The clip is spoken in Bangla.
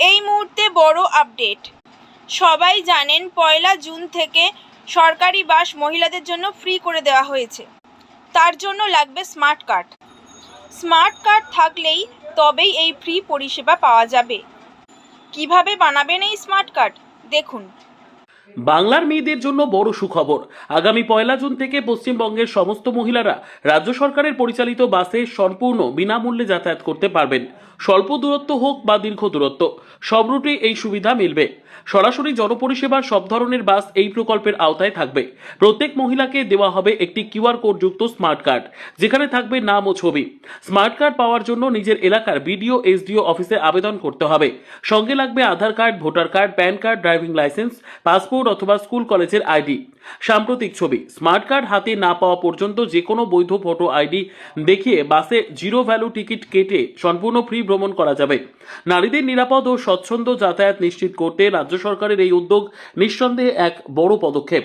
এই মুহূর্তে বড় আপডেট। সবাই জানেন 1 জুন থেকে সরকারি বাস মহিলাদের জন্য ফ্রি করে দেওয়া হয়েছে। তার জন্য লাগবে স্মার্ট কার্ড। স্মার্ট কার্ড থাকলেই তবেই এই ফ্রি পরিষেবা পাওয়া যাবে। কিভাবে বানাবেন এই স্মার্ট কার্ড দেখুন। বাংলার মেয়েদের জন্য বড় সুখবর। আগামী 1 জুন থেকে পশ্চিমবঙ্গের সমস্ত মহিলারা রাজ্য সরকারের পরিচালিত বাসে সম্পূর্ণ বিনামূল্যে যাতায়াত করতে পারবেন। স্বল্প দূরত্ব হোক বা দীর্ঘ দূরত্ব, সব রুটে এই সুবিধা মিলবে। সরাসরি জনপরিষেবার সব ধরনের বাস এই প্রকল্পের আওতায় থাকবে। প্রত্যেক মহিলাকে দেওয়া হবে একটি কিউআর কোড যুক্ত স্মার্ট কার্ড, যেখানে থাকবে নাম ও ছবি। স্মার্ট কার্ড পাওয়ার জন্য নিজের এলাকার বিডিও এসডিও অফিসে আবেদন করতে হবে। সঙ্গে লাগবে Aadhaar card, voter card, PAN card, driving licence, passport অথবা স্কুল কলেজের আইডি, সাম্প্রতিক ছবি। স্মার্ট কার্ড হাতে না পাওয়া পর্যন্ত যে কোনো বৈধ ফটো আইডি দেখিয়ে বাসে জিরো ভ্যালু টিকিট কেটে সম্পূর্ণ ফ্রি ভ্রমণ করা যাবে। নারীদের নিরাপদ ও স্বচ্ছন্দ যাতায়াত নিশ্চিত করতে রাজ্য সরকারের এই উদ্যোগ নিঃসন্দেহে এক বড় পদক্ষেপ।